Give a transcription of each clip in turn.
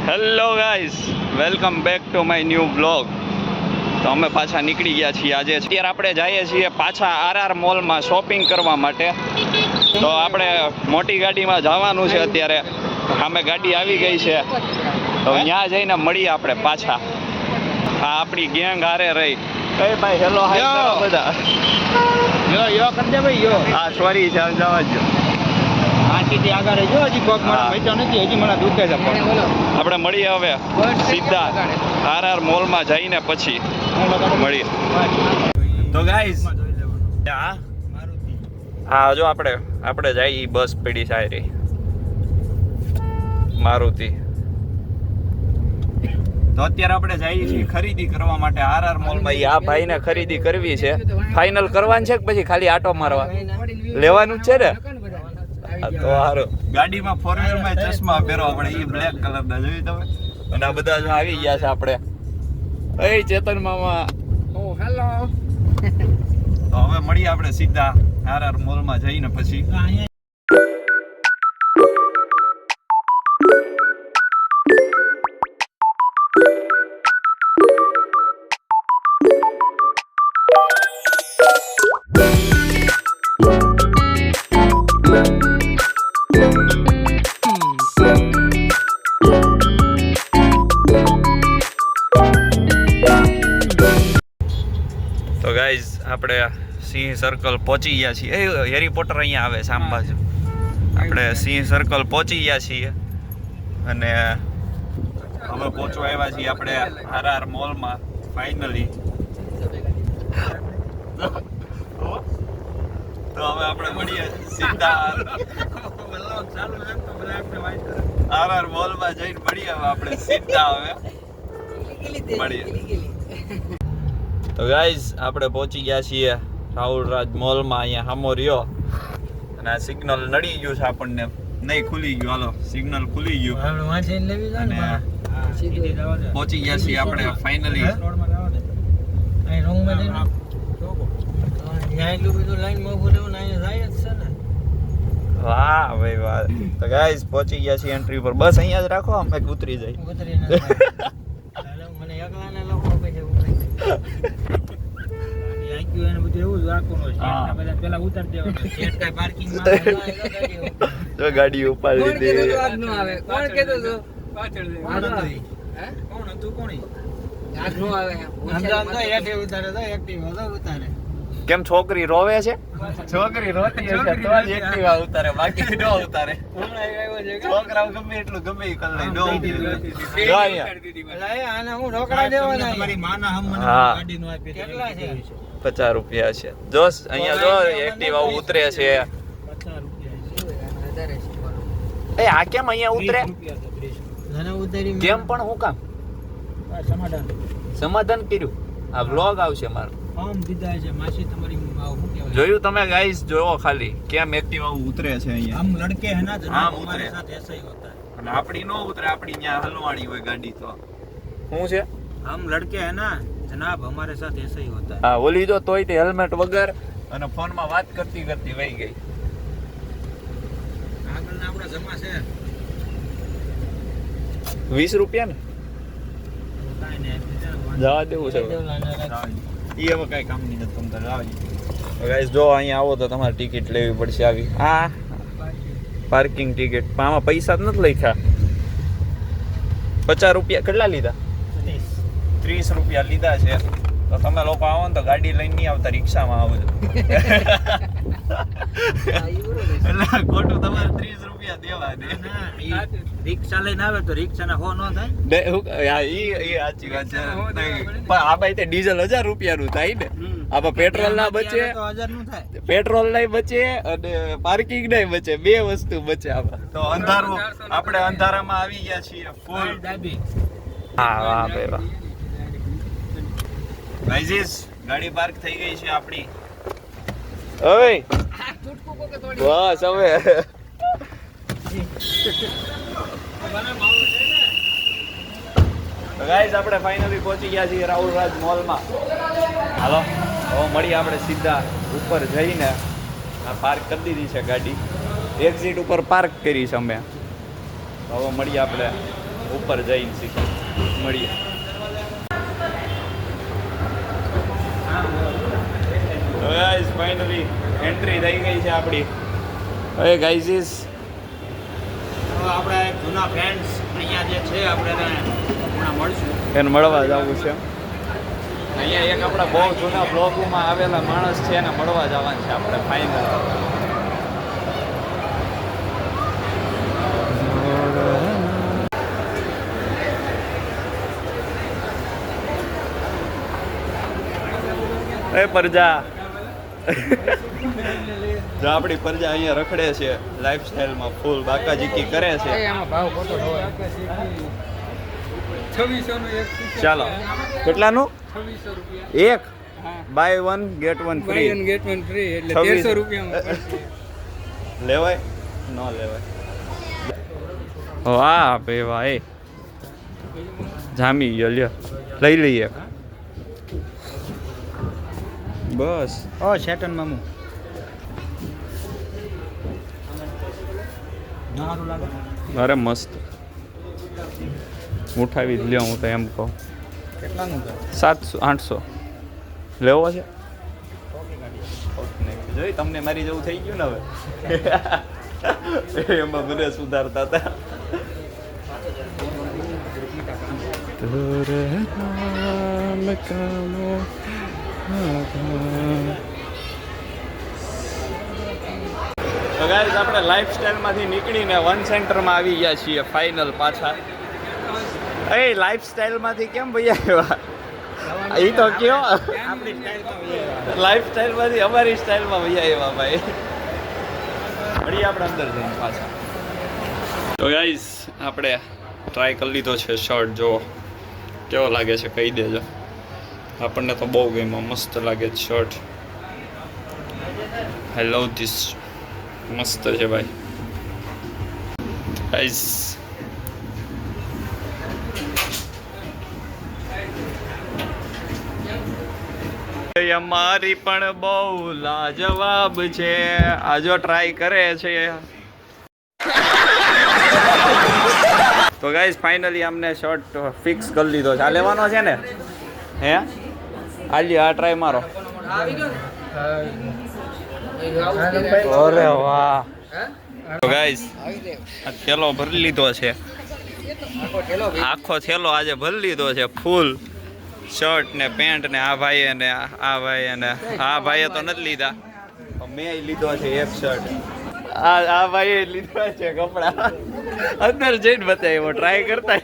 Hello guys, welcome back to my new blog. તો અમે પાછા નીકળી ગયા છીએ આજે. અત્યારે આપણે જઈએ છીએ પાછા આરઆર મોલમાં શોપિંગ કરવા માટે. તો આપણે મોટી ગાડીમાં જવાનું છે અત્યારે. સામે ગાડી આવી ગઈ છે, તો ત્યાં જઈને મળીએ આપણે પાછા. હા, આપણી ગેંગ હારે રહી. કઈ ભાઈ હેલો હાય બધા. યો કરી દે ભાઈ યો. હા, સોરી છે, જવા જ. આંટીથી આગળ જો હજી પગ મારા વેચા નથી, હજી મને દુખે છે પગ. આપણે મળીએ હવે સીધા આરઆર મોલમાં જઈને પછી મળીએ. તો ગાઈઝ, હા જો આપણે જઈએ, બસ પડી સારી મારુતિ. તો અત્યારે આપણે જઈએ છીએ ખરીદી કરવા માટે આરઆર મોલમાં. આ ભાઈને ખરીદી કરવી છે. ફાઇનલ કરવાનું છે કે પછી ખાલી આટો મારવા લેવાનું જ છે ને? તો સારું. ગાડીમાં ફોર વ્હીલમાં ચશ્મા પહેરો આપણે, એ બ્લેક કલરના જોયું તમે. અને આ બધા જો આવી ગયા છે આપણે. એ ચેતન મામા, ઓ હેલો. તો હવે મળીએ આપણે સીધા આરઆર મોલમાં જઈને પછી. તો ગાઈઝ, આપણે સિંહ સર્કલ પહોંચી ગયા છીએ. એ હેરી પોટર અહીંયા આવે છે આમ બાજુ. આપણે સિંહ સર્કલ પહોંચી ગયા છીએ અને હવે પહોંચવા આવ્યા છીએ આપણે આરઆર મોલમાં ફાઇનલી. તો હવે આપણે મળીએ સીધા આરઆર મોલમાં જઈને મળીએ. હવે આપણે સીધા હવે મળીએ. તો ગાઈઝ, આપણે પહોંચી ગયા છીએ રાહુલ રાજ મોલમાં. અહીંયા સામો રહ્યો અને આ સિગ્નલ નડી ગયું છે આપણને. નહીં, ખુલી ગયું. હાલો, સિગ્નલ ખુલી ગયું અને પહોંચી ગયા છીએ આપણે ફાઇનલી. વાહ ભાઈ વાહ. તો ગાઈઝ, પહોંચી ગયા છીએ એન્ટ્રી પર. બસ અહીંયા જ રાખો, અમે ઉતરી જાય. તો ગાડી ઉપાડી લીધી. કેમ છોકરી રોવે છે? છોકરી રોતી હશે તો જ એક્ટિવા ઉતારે, બાકી નો ઉતારે. છોકરાઓ ગમે એટલું ગમે એ કરી લે. ₹50 છે. જો અહીંયા જો એક્ટિવા ઉતરે છે. એ આ કેમ અહીંયા ઉતરે? કેમ પણ હું કામ સમાધાન કર્યું? આ વ્લોગ આવશે મારો. જોયું તમે ગાઈસ? જોવો ખાલી કેમ એક્ટિવા ઉતરે છે અહીંયા. હમ લડકે હે ના જનાબ હમારે સાથ ऐसा ही होता है. અને આપણી નો ઉતરે, આપણી ત્યાં હલવાણી હોય ગાડી. તો શું છે? હમ લડકે હે ના જનાબ હમારે સાથ ऐसा ही होता है. હા, ઓલી જો તોય તે હેલ્મેટ વગર અને ફોનમાં વાત કરતી કરતી વહી ગઈ. આગળના આપણા જમા છે ₹20 ને કાઈ નહીં, જવા દેવું છે. એ હવે કઈ કામની નથી. તમે લાવી ગાઈસ, જો અહીંયા આવો તો તમારે ટિકિટ લેવી પડશે. આવી હા, પાર્કિંગ ટિકિટ. આમાં પૈસા જ નથી લખ્યા. ₹50 કેટલા લીધા? ₹30 લીધા છે. તો તમે લોકો આવો ને તો ગાડી લઈને નહીં આવતા, રિક્ષામાં આવજો. એટલે ખોટું તમારે ₹30 દેવા દે. રિક્ષા લઈને આવે તો રિક્ષાના હો ન થાય. સાચી વાત છે. પણ આ ભાઈ તે ડીઝલ ₹1000 નું થાય ને. આમાં પેટ્રોલ ના બચે, 1000 નું થાય. પેટ્રોલ નહીં બચે અને પાર્કિંગ નહીં બચે. બે વસ્તુ બચે આમાં. તો અંધારું, આપણે અંધારામાં આવી ગયા છીએ ફૂલ. હા, વાહ ભાઈ વાહ. ગાઈઝ, ગાડી પાર્ક થઈ ગઈ છે આપણી. ઓય બસ હવે ગાઈઝ, આપણે ફાઇનલી પહોંચી ગયા છીએ રાહુલ રાજ મોલમાં. હાલો, હવે મળીએ આપણે સીધા ઉપર જઈને. આ પાર્ક કરી દીધી છે ગાડી, એક્ઝિટ ઉપર પાર્ક કરી છે અમે. હવે મળીએ આપણે ઉપર જઈને સીધા મળીએ. ગાઈસ ફાઇનલી એન્ટ્રી થઈ ગઈ છે આપણી. હવે ગાઈઝ આપણે જૂના ફ્રેન્ડ્સ અહીંયા જે છે આપણે હમણાં મળશું. એને મળવા જવું છે. અહીંયા એક આપણા બહુ જૂના બ્લોગમાં આવેલા માણસ છે એને મળવા જવાનું છે આપણે ફાઇનલ. એ પરજા જો આપણી પરજા અહીંયા રખડે છે લાઈફસ્ટાઈલમાં ફૂલ બાકાજીકી કરે છે. એમાં ભાવ ખોટો હોય. 2600 નું એક ચાલો કેટલાનું 2600 રૂપિયા. એક buy 1 get 1 free. Buy 1 get 1 free એટલે 1300 રૂપિયામાં પડશે. લેવાય ન લેવાય. વાહ ભાઈ વાહ એ જામી ગયો લ્યો લઈ લઈએ બસ. ઓ શેટન મામુ નારું લાગે. અરે મસ્ત ઉઠાવી જ લ્યો હું તો એમ કહું. કેટલાનું છે? 700 800 લેવો છે. જોઈ તમને મારી જેવું થઈ ગયું ને હવે એમાં મને સુધારતા હતા. તો ગાઈસ આપણે લાઈફસ્ટાઈલમાંથી નીકળીને વન સેન્ટરમાં આવી ગયા છીએ ફાઇનલ પાછા. એ લાઈફસ્ટાઈલમાંથી કેમ ભૈયા આવ્યા એ તો કયો. આપણી સ્ટાઈલમાં લાઈફસ્ટાઈલમાંથી અમારી સ્ટાઈલમાં ભૈયા આવ્યા ભાઈ. મળીએ આપણે અંદર જઈને પાછા. તો ગાઈસ આપણે ટ્રાય કરી લીધો છે શર્ટ. જો કેવો લાગે છે કહી દેજો. આપણને તો બહુ ગમ્યો મસ્ત લાગે છે શર્ટ. I love this. મસ્ત છે ભાઈ. ગાઈસ અમારી પણ બહુ લાજવાબ છે. આજો ટ્રાય કરે છે. તો ગાઈસ ફાઇનલી અમને શર્ટ ફિક્સ કરી લીધો છે. આ લેવાનો છે ને હે આલી આ ટ્રાય મારો. અરે વાહ. તો ગાઈસ આ થેલો ભરી લીધો છે. આખો થેલો આજે ભરી લીધો છે ફૂલ. શર્ટ ને પેન્ટ ને આ ભાઈએ ને આ ભાઈએ ને આ ભાઈએ તો નથી લીધા. મેં લીધો છે એક શર્ટ. આ ભાઈએ લીધા છે કપડા. અંદર જઈને બતાવ્યો ટ્રાય કરતા.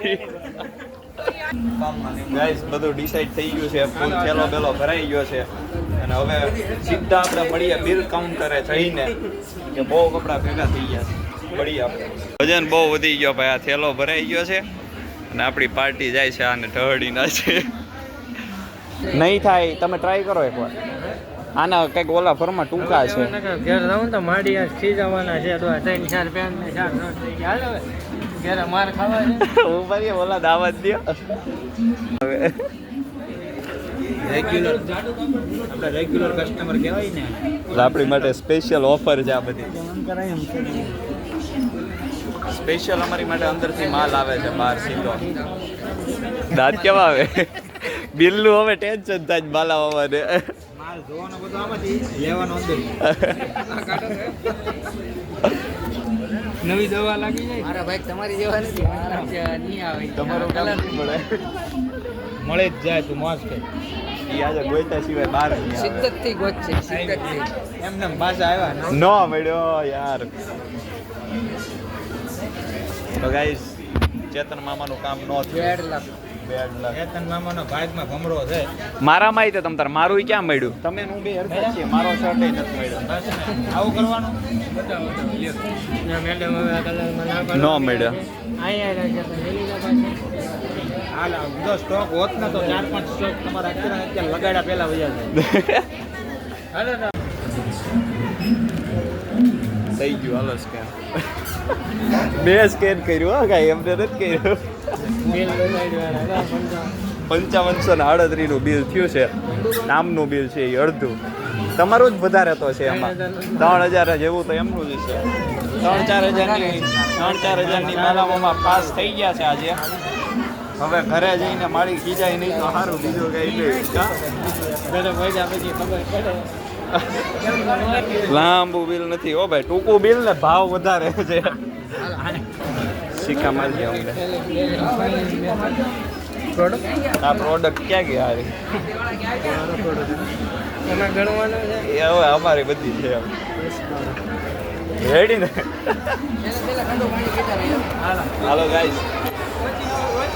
ગાઈસ બધું ડિસાઈડ થઈ ગયું છે. ફૂલ થેલો બેલો ભરાઈ ગયો છે અને હવે સીધા આપણે મળીએ બિલ કાઉન્ટરે જઈને કે બહુ કપડાં ભેગા થઈ ગયા છે. મળીએ આપણે. વજન બહુ વધી ગયો ભાઈ. આ થેલો ભરાઈ ગયો છે અને આપણી પાર્ટી જાય છે આને ઢળી ના છે. નહીં થાય તમે ટ્રાય કરો એકવાર. આના કંઈક ઓલા ફરમાં ટૂંકા છે. ઘેર રહું તો માડી આ ખીજાવાના છે. તો 3-4 પેન ને 4 નોટ થઈ ગયા. હાલ હવે ઘેર માર ખાવા છે. હું ભાઈ ઓલા દાવત દે હવે રેગ્યુલર આપણે રેગ્યુલર કસ્ટમર કહેવાય ને. આપણી માટે સ્પેશિયલ ઓફર છે આ બધી. સ્પેશિયલ અમારી માટે અંદરથી માલ આવે છે બહાર સીધો. દાંત કેવા આવે. બિલનું હવે ટેન્શન થાય જ માલ આવવાને. માલ જોવાનો બધો આમાંથી લેવાનો અંદર. નવી દવા લાગી જાય. મારા ભાઈ તમારી જેવા નથી. નહીં આવે તમારો કામ નહીં મળે. મળે જ જાય તું મોજ કર. ઈ આજે ગોઈતા સિવાય બહાર નહીં આવે. સિદ્ધતથી ગોત છે. સિદ્ધતથી એમને પાછા આવ્યા ન મળ્યો યાર. તો ગાઈસ ચેતન મામાનું કામ ન થયું. 1.5 લાખ. 2 લાખ. ચેતન મામાનો ભાગમાં ભમરો છે. મારામાં ઈ તો તમ તાર મારું ક્યાં મળ્યું. તમે હું બે હરખા છીએ. મારો શર્ટ નથી મળ્યો. આવું કરવાનું. મેડમ હવે આ કલરમાં ન મળ્યો. હાલ બધો સ્ટોક હોત ને તો 4-5 સ્ટોક તમારા અત્યારે લગાડ્યા પહેલા વયા જાય. થઈ ગયું હાલો સ્કેન. મેં સ્કેન કર્યું હા કાંઈ એમને નથી કર્યું. બિલ લગાડ્યું 5538 નું બિલ થયું છે. નામનું બિલ છે એ અડધું. તમારું જ વધારે તો છે એમાં 3000 જેવું તો એમનું જ છે 3-4 હજારની માલામાં પાસ થઈ ગયા છે આજે. હવે ઘરે જઈને મારી ખીજાય નહીં તો સારું, બીજું કઈ નહીં. લાંબુ બિલ નથી હો ભાઈ, ટૂંકું બિલ ને ભાવ વધારે છે. સિક્કા મારી અમને આ પ્રોડક્ટ ક્યાં ગયા હારી એ હવે અમારી બધી છે રેડી ને. હાલો ગાઈસ,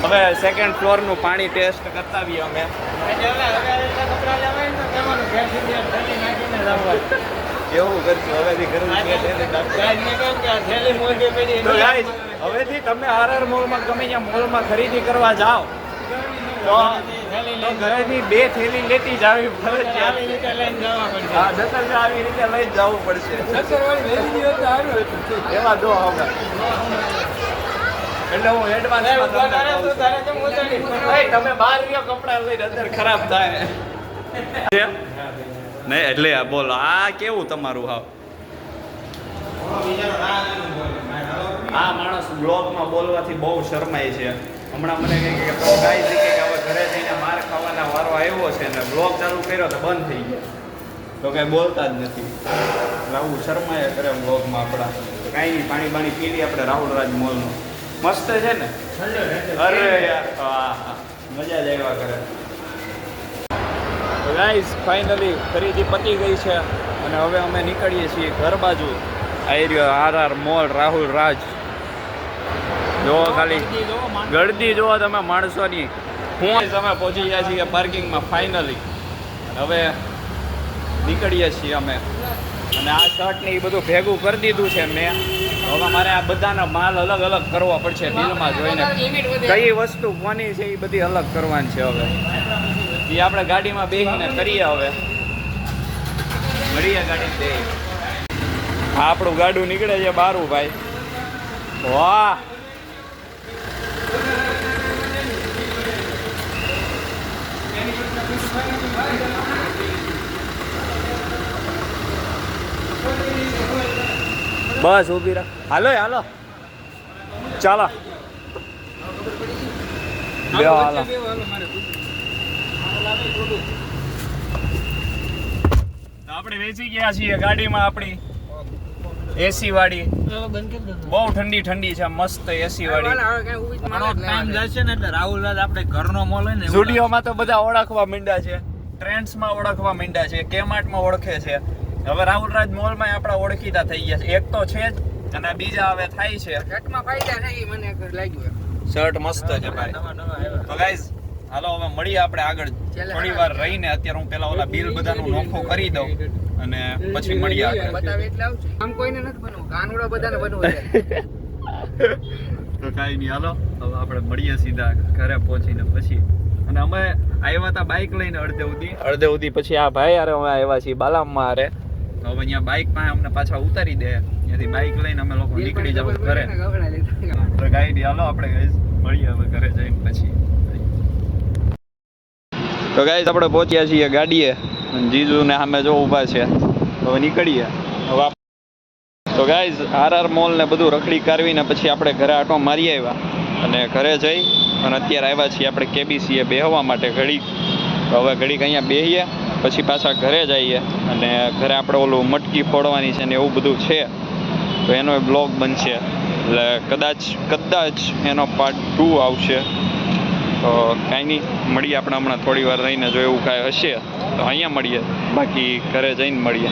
હવે સેકન્ડ ફ્લોર નું પાણી ટેસ્ટ કરતા આવીએ અમે. કેવું કરશું હવેથી કરવું છે હવેથી તમે RR મોલમાં ગમે ત્યાં મોલમાં ખરીદી કરવા જાઓ તો ઘરેથી 2 થેલી લેતી જાવી ફરજિયાત. હા, દસર આવી રીતે લઈ જવું પડશે. એવા દો હવે એટલે હું એડવાન્સ તમે બહાર ગયો કપડા લઈને અંદર ખરાબ થાય નહીં એટલે બોલો આ કેવું તમારું હાવ. આ માણસ બ્લોગમાં બોલવાથી બહુ શરમાય છે. હમણાં મને કહે કે ગાય છે કે હવે ઘરે જઈને માર ખાવાના વારો આવ્યો છે ને બ્લોગ ચાલુ કર્યો તો બંધ થઈ ગયા તો કઈ બોલતા જ નથી. આવું શરમાય કરે બ્લોગમાં આપણા. કાંઈ નહીં, પાણી બાણી પી લઈએ આપણે રાહુલ રાજ મોલનું. મસ્ત છે ને? અરે યાર હા, મજા જ આવ્યા કરે. ગાઈસ ફાઇનલી ખરીદી પતી ગઈ છે અને હવે અમે નીકળીએ છીએ ઘર બાજુ. આવી રહ્યો RR મોલ રાહુલ રાજ. જો ખાલી ગળદી જુઓ તમે માણસોની. હું અમે પહોંચી ગયા છીએ પાર્કિંગમાં ફાઇનલી. હવે નીકળીએ છીએ અમે અને આ શર્ટ ને એ બધું ભેગું કરી દીધું છે મેં. હવે મારે આ બધાનો માલ અલગ અલગ કરવો પડશે બિલમાં જોઈને કઈ વસ્તુ કોની છે એ બધી અલગ કરવાની છે. હવે એ આપણે ગાડીમાં બેસીને કરીએ. હવે મળીએ ગાડી બે. આ આપણું ગાડું નીકળે છે બારું ભાઈ. વાહ, બસ ઊભી રાખ. હાલો હાલો ચાલો બે હાલો. આપણે વેચી ગયા છીએ ગાડીમાં આપણી એસી વાળી. બહુ ઠંડી ઠંડી છે, મસ્ત એસી વાળી. ટાઈમ જશે ને એટલે રાહુલ રાજ આપણે ઘરનો મોલ હોય ને સ્ટુડિયોમાં તો બધા ઓળખવા માંડ્યા છે, ટ્રેન્ડ્સમાં ઓળખવા માંડ્યા છે, કેમાર્ટમાં ઓળખે છે. હવે રાહુલ રાજ મોલમાં આપણા ઓળખીતા થઈ ગયા છે. એક તો છે જ અને બીજા હવે થાય છે. શર્ટ મસ્ત છે ભાઈ. તો ગાઈઝ હાલો હવે મળીએ આપણે આગળ થોડી વાર રહીને. અત્યારે હું પેલા ઓલા બિલ બધાનું નોખું કરી દઉં અને પછી મળીએ આગળ. તો કાંઈ નહીં, હાલો હવે આપણે મળીએ સીધા ઘરે પહોંચીને પછી. અને અમે આવ્યા હતા બાઇક લઈને અડધે સુધી પછી આ ભાઈ હારે અમે આવ્યા છીએ બાલામમાં હારે. તો હવે અહીંયા બાઇક પાસે અમને પાછા ઉતારી દે. ત્યાંથી બાઇક લઈને અમે લોકો નીકળી જાવ ઘરે. તો કાંઈ નહીં, હાલો આપણે ગાઈઝ મળીએ હવે ઘરે જઈને પછી. તો ગાઈઝ આપણે પહોંચ્યા છીએ ગાડીએ અને જીજુને સામે જો ઊભા છે. હવે નીકળીએ હવે. તો ગાઈઝ RR મોલ ને બધું રખડી કાઢવીને પછી આપણે ઘરે આટો મારી આવ્યા અને ઘરે જઈ અને અત્યારે આવ્યા છીએ આપણે KBCએ બેહવા માટે ઘડીક. તો હવે ઘડીક અહીંયા બેહીએ પછી પાછા ઘરે જઈએ અને ઘરે આપણે ઓલું મટકી ફોડવાની છે ને એવું બધું છે. તો એનો બ્લોગ બનશે એટલે કદાચ એનો પાર્ટ 2 આવશે. તો કાંઈ નહીં, મળીએ આપણે હમણાં થોડી વાર રહીને. જો એવું કાંઈ હશે તો અહીંયા મળીએ, બાકી ઘરે જઈને મળીએ.